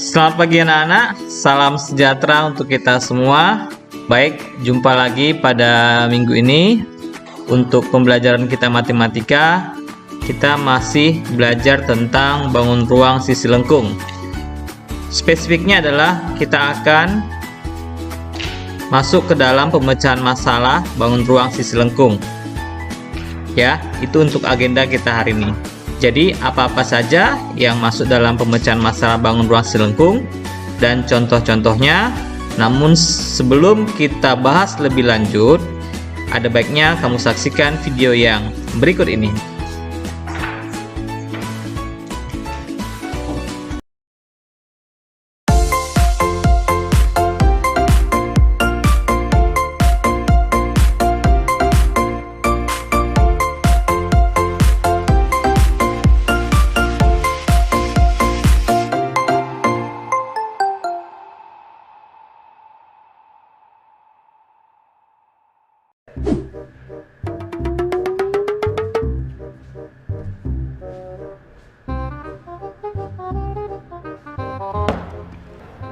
Selamat pagi anak-anak, salam sejahtera untuk kita semua. Baik, jumpa lagi pada minggu ini. Untuk pembelajaran kita matematika, kita masih belajar tentang bangun ruang sisi lengkung. Spesifiknya adalah kita akan masuk ke dalam pemecahan masalah bangun ruang sisi lengkung. Ya, itu untuk agenda kita hari ini. Jadi apa-apa saja yang masuk dalam pemecahan masalah bangun ruang sisi lengkung dan contoh-contohnya. Namun sebelum kita bahas lebih lanjut, ada baiknya kamu saksikan video yang berikut ini.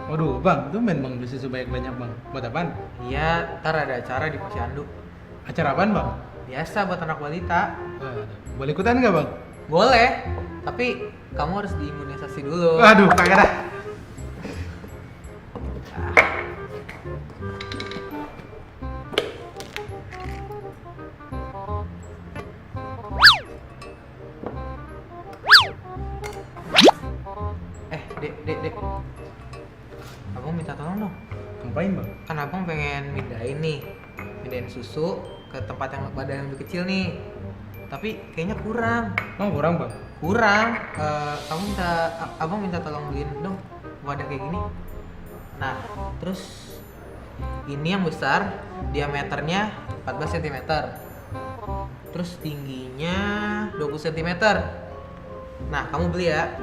Waduh, Bang, itu main Bang bisa sebanyak-banyak Bang. Buat apaan? Iya, ntar ada acara di Posyandu. Acara apaan Bang? Biasa buat anak balita. Boleh ikutan nggak Bang? Boleh, tapi kamu harus diimunisasi dulu. Waduh, kagak dah. Dek. Abang minta tolong dong. Ngapain Bang? Kan abang pengen mindahin susu ke tempat yang badan yang lebih kecil nih. Tapi kayaknya kurang. Oh, kurang Bang? Kurang. Abang minta tolong beliin dong wadah kayak gini. Nah, terus ini yang besar, diameternya 14 cm. Terus tingginya 20 cm. Nah, kamu beli ya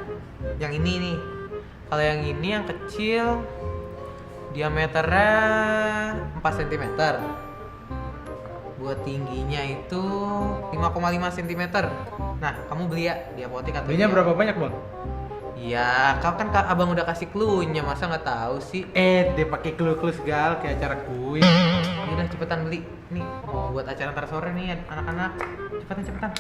yang ini nih. Kalau yang ini yang kecil diameternya 4 cm. Buat tingginya itu 5,5 cm. Nah, kamu beli ya di apotek atau Belinya berapa banyak Bang? Ya, kau kan abang udah kasih clue-nya, masa nggak tahu sih? Dia pakai clue-clue segala kayak acara kuis. Udah cepetan beli. Nih, mau buat acara ntar sore nih anak-anak. Cepetan.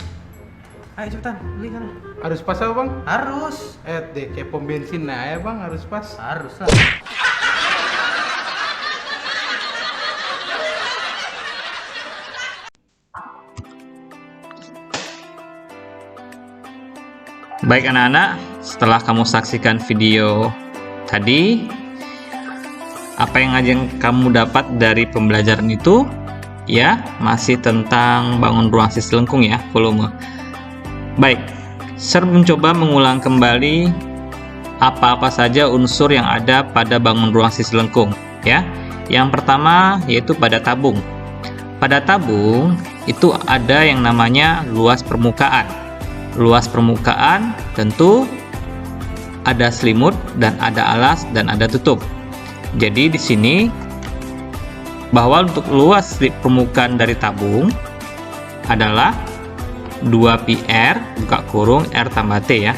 Ayo cepetan, beli sana. Harus pas apa Bang? Harus. Kayak pom bensin aja Bang, harus pas. Harus lah. Baik anak-anak, setelah kamu saksikan video tadi, apa yang kamu dapat dari pembelajaran itu? Ya, masih tentang bangun ruang sisi lengkung ya, volume. Baik, saya mencoba mengulang kembali apa-apa saja unsur yang ada pada bangun ruang sisi lengkung ya. Yang pertama yaitu pada tabung. Pada tabung itu ada yang namanya luas permukaan. Luas permukaan tentu ada selimut dan ada alas dan ada tutup. Jadi di sini bahwa untuk luas permukaan dari tabung adalah 2pi R buka kurung R tambah T ya.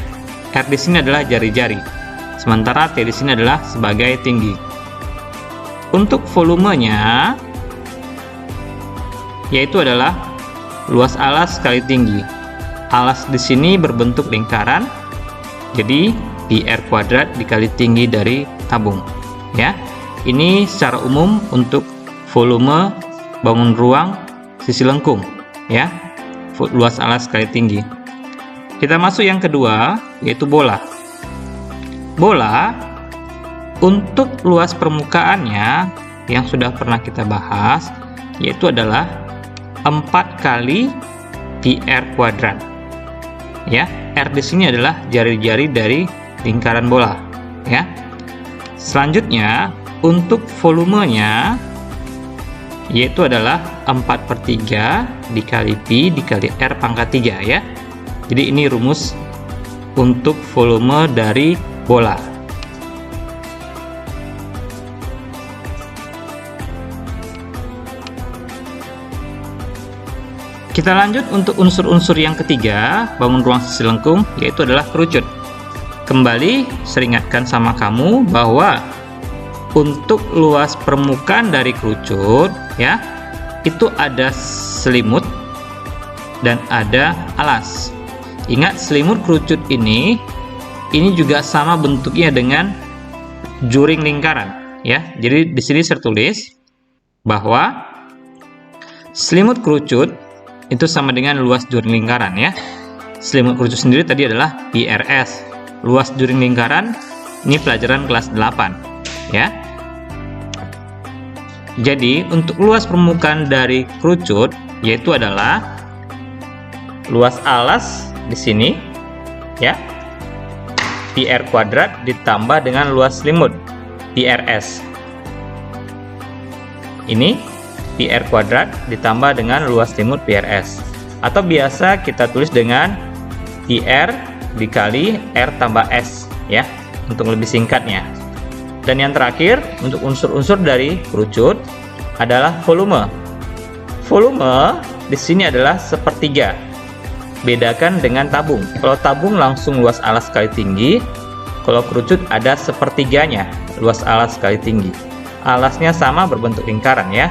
R di sini adalah jari-jari. Sementara T di sini adalah sebagai tinggi. Untuk volumenya yaitu adalah luas alas kali tinggi. Alas di sini berbentuk lingkaran. Jadi pi R kuadrat dikali tinggi dari tabung ya. Ini secara umum untuk volume bangun ruang sisi lengkung ya. Luas alas kali tinggi. Kita masuk yang kedua yaitu bola. Bola untuk luas permukaannya yang sudah pernah kita bahas yaitu adalah 4 kali pi R kuadrat. Ya, R di sini adalah jari-jari dari lingkaran bola ya. Selanjutnya untuk volumenya yaitu adalah 4/3 dikali pi dikali R pangkat 3 ya. Jadi ini rumus untuk volume dari bola. Kita lanjut untuk unsur-unsur yang ketiga bangun ruang sisi lengkung yaitu adalah kerucut. Kembali saya ingatkan sama kamu bahwa untuk luas permukaan dari kerucut ya, itu ada selimut dan ada alas. Ingat, selimut kerucut ini juga sama bentuknya dengan juring lingkaran ya. Jadi di sini saya tulis bahwa selimut kerucut itu sama dengan luas juring lingkaran ya. Selimut kerucut sendiri tadi adalah PRS. Luas juring lingkaran ini pelajaran kelas 8 ya. Jadi untuk luas permukaan dari kerucut yaitu adalah luas alas di sini ya, PR kuadrat ditambah dengan luas selimut PRS. Ini PR kuadrat ditambah dengan luas selimut PRS, atau biasa kita tulis dengan PR dikali R tambah S ya, untuk lebih singkatnya. Dan yang terakhir, untuk unsur-unsur dari kerucut adalah volume. Volume di sini adalah sepertiga. Bedakan dengan tabung. Kalau tabung langsung luas alas kali tinggi, kalau kerucut ada sepertiganya luas alas kali tinggi. Alasnya sama berbentuk lingkaran ya.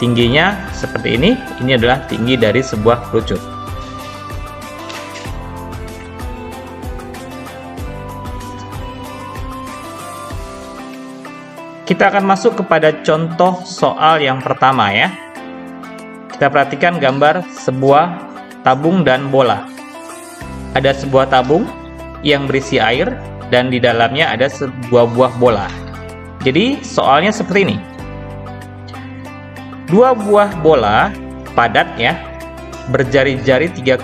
Tingginya seperti ini adalah tinggi dari sebuah kerucut. Kita akan masuk kepada contoh soal yang pertama ya. Kita perhatikan gambar sebuah tabung dan bola. Ada sebuah tabung yang berisi air dan di dalamnya ada sebuah buah bola. Jadi soalnya seperti ini. Dua buah bola padat ya, berjari-jari 3,5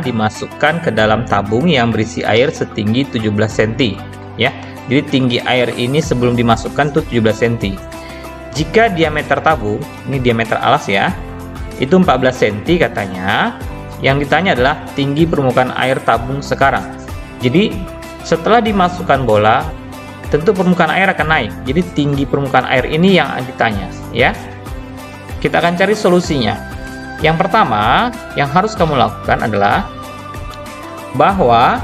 dimasukkan ke dalam tabung yang berisi air setinggi 17 cm ya. Jadi tinggi air ini sebelum dimasukkan tuh 17 cm. Jika diameter tabung, ini diameter alas ya, itu 14 cm katanya. Yang ditanya adalah tinggi permukaan air tabung sekarang. Jadi setelah dimasukkan bola, tentu permukaan air akan naik. Jadi tinggi permukaan air ini yang ditanya ya. Kita akan cari solusinya. Yang pertama yang harus kamu lakukan adalah bahwa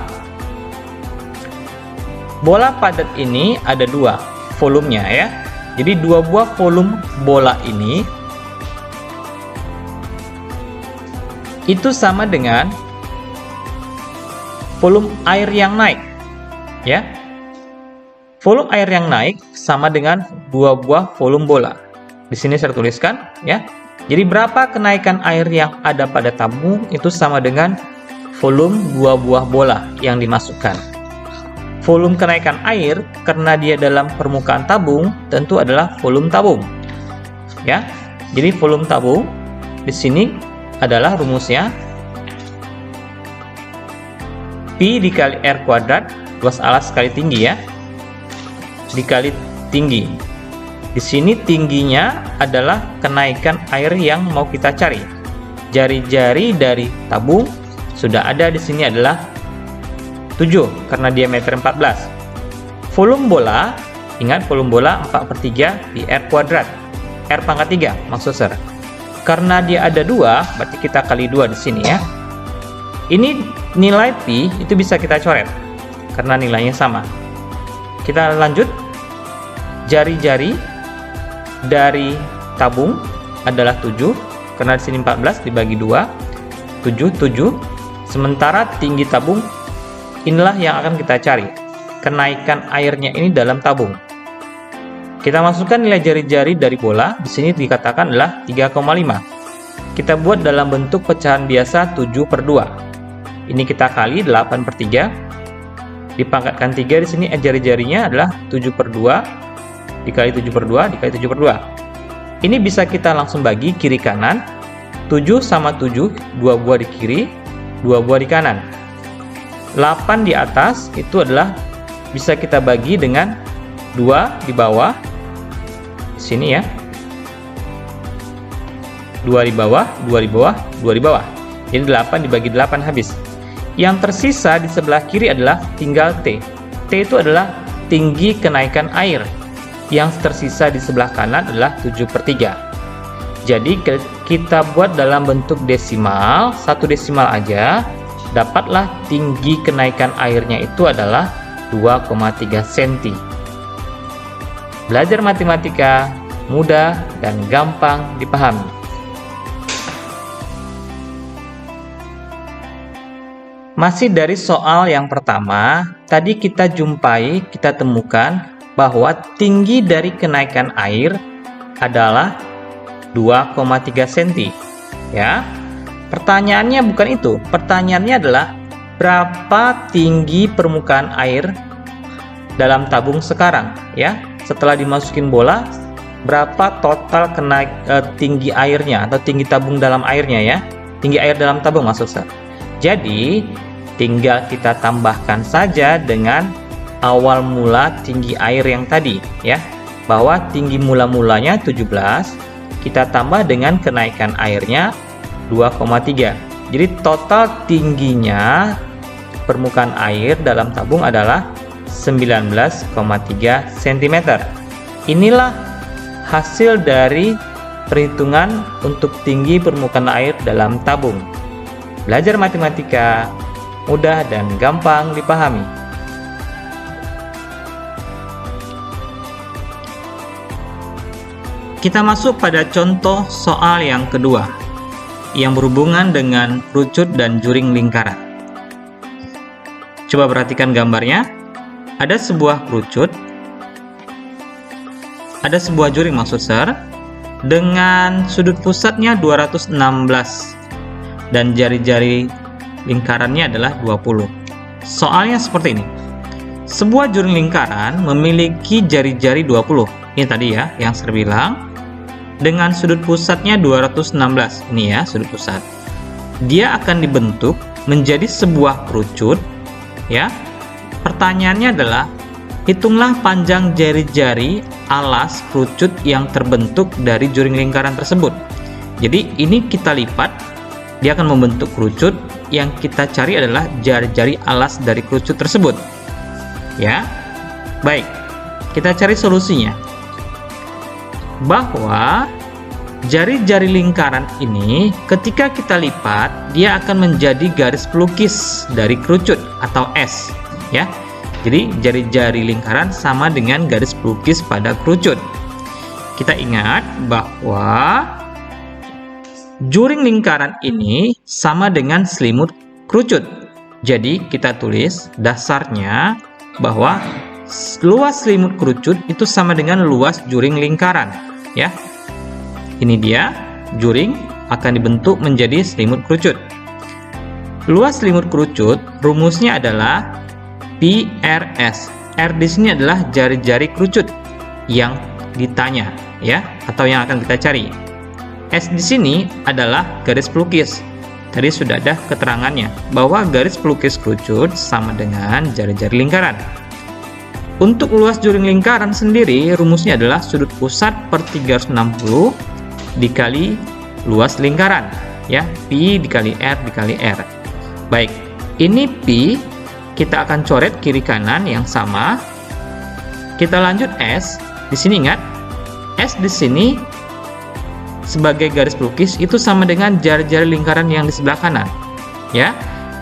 bola padat ini ada dua volumenya ya. Jadi dua buah volume bola ini itu sama dengan volume air yang naik ya. Volume air yang naik sama dengan dua buah volume bola. Di sini saya tuliskan ya. Jadi berapa kenaikan air yang ada pada tabung itu sama dengan volume dua buah bola yang dimasukkan. Volume kenaikan air karena dia dalam permukaan tabung tentu adalah volume tabung. Ya. Jadi volume tabung di sini adalah rumusnya P dikali R kuadrat luas alas kali tinggi ya. Dikali tinggi. Di sini tingginya adalah kenaikan air yang mau kita cari. Jari-jari dari tabung sudah ada di sini adalah 7 karena diameter 14. Volume bola, ingat volume bola 4/3 pi R kuadrat. R pangkat 3 maksud saya. Karena dia ada 2, berarti kita kali 2 di sini ya. Ini nilai pi itu bisa kita coret karena nilainya sama. Kita lanjut. Jari-jari dari tabung adalah 7 karena di sini 14 dibagi 2 7. Sementara tinggi tabung inilah yang akan kita cari, kenaikan airnya ini dalam tabung. Kita masukkan nilai jari-jari dari bola, di sini dikatakan adalah 3,5. Kita buat dalam bentuk pecahan biasa 7/2. Ini kita kali 8/3. Dipangkatkan 3 di sini jari-jarinya adalah 7/2 dikali 7/2 dikali 7/2. Ini bisa kita langsung bagi kiri kanan. 7 sama 7, 2 buah di kiri, 2 buah di kanan. 8 di atas itu adalah bisa kita bagi dengan 2 di bawah. Sini ya. 2 di bawah, 2 di bawah, 2 di bawah. Jadi 8 dibagi 8 habis. Yang tersisa di sebelah kiri adalah tinggal T. T itu adalah tinggi kenaikan air. Yang tersisa di sebelah kanan adalah 7/3. Jadi kita buat dalam bentuk desimal, 1 desimal aja, dapatlah tinggi kenaikan airnya itu adalah 2,3 cm. Belajar matematika mudah dan gampang dipahami. Masih dari soal yang pertama, tadi kita temukan bahwa tinggi dari kenaikan air adalah 2,3 cm. Ya. Pertanyaannya bukan itu. Pertanyaannya adalah berapa tinggi permukaan air dalam tabung sekarang, ya? Setelah dimasukin bola, berapa total tinggi airnya atau tinggi tabung dalam airnya, ya? Tinggi air dalam tabung maksud saya. Jadi, tinggal kita tambahkan saja dengan awal mula tinggi air yang tadi, ya. Bahwa tinggi mula-mulanya 17, kita tambah dengan kenaikan airnya 2,3. Jadi total tingginya permukaan air dalam tabung adalah 19,3 cm. Inilah hasil dari perhitungan untuk tinggi permukaan air dalam tabung. Belajar matematika mudah dan gampang dipahami. Kita masuk pada contoh soal yang kedua, yang berhubungan dengan kerucut dan juring lingkaran. Coba perhatikan gambarnya. Ada sebuah kerucut, ada sebuah juring maksud saya, dengan sudut pusatnya 216 dan jari-jari lingkarannya adalah 20. Soalnya seperti ini. Sebuah juring lingkaran memiliki jari-jari 20. Ini tadi ya yang saya bilang. Dengan sudut pusatnya 216. Ini ya sudut pusat. Dia akan dibentuk menjadi sebuah kerucut, ya. Pertanyaannya adalah hitunglah panjang jari-jari alas kerucut yang terbentuk dari juring lingkaran tersebut. Jadi ini kita lipat, dia akan membentuk kerucut. Yang kita cari adalah jari-jari alas dari kerucut tersebut. Ya. Baik. Kita cari solusinya. Bahwa jari-jari lingkaran ini ketika kita lipat, dia akan menjadi garis pelukis dari kerucut atau S, ya. Jadi jari-jari lingkaran sama dengan garis pelukis pada kerucut. Kita ingat bahwa juring lingkaran ini sama dengan selimut kerucut. Jadi kita tulis dasarnya bahwa luas selimut kerucut itu sama dengan luas juring lingkaran, ya. Ini dia, juring akan dibentuk menjadi selimut kerucut. Luas selimut kerucut rumusnya adalah PRS. R di sini adalah jari-jari kerucut yang ditanya, ya, atau yang akan kita cari. S di sini adalah garis pelukis. Tadi sudah ada keterangannya bahwa garis pelukis kerucut sama dengan jari-jari lingkaran. Untuk luas juring lingkaran sendiri rumusnya adalah sudut pusat per 360 dikali luas lingkaran, ya. Pi dikali R dikali R. Baik, ini Pi kita akan coret kiri kanan yang sama. Kita lanjut S. Di sini ingat, S di sini sebagai garis pelukis itu sama dengan jari-jari lingkaran yang di sebelah kanan, ya.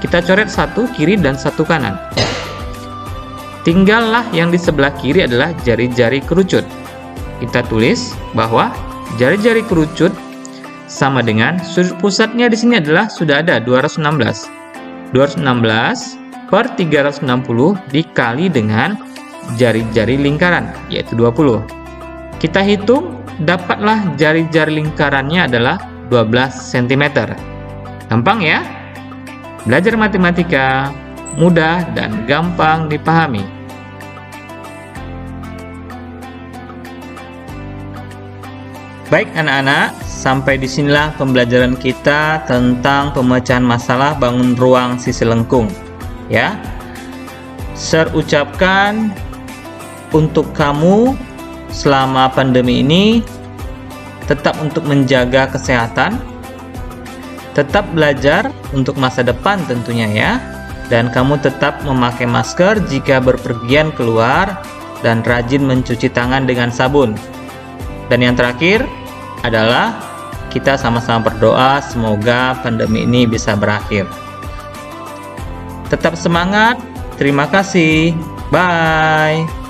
Kita coret satu kiri dan satu kanan. Tinggallah yang di sebelah kiri adalah jari-jari kerucut. Kita tulis bahwa jari-jari kerucut sama dengan sudut pusatnya di sini adalah sudah ada 216. 216 per 360 dikali dengan jari-jari lingkaran yaitu 20. Kita hitung, dapatlah jari-jari lingkarannya adalah 12 cm. Gampang ya? Belajar matematika mudah dan gampang dipahami. Baik anak-anak, sampai disinilah pembelajaran kita tentang pemecahan masalah bangun ruang sisi lengkung. Ya, saya ucapkan untuk kamu selama pandemi ini tetap untuk menjaga kesehatan, tetap belajar untuk masa depan tentunya ya. Dan kamu tetap memakai masker jika berpergian keluar dan rajin mencuci tangan dengan sabun. Dan yang terakhir adalah kita sama-sama berdoa semoga pandemi ini bisa berakhir. Tetap semangat, terima kasih. Bye.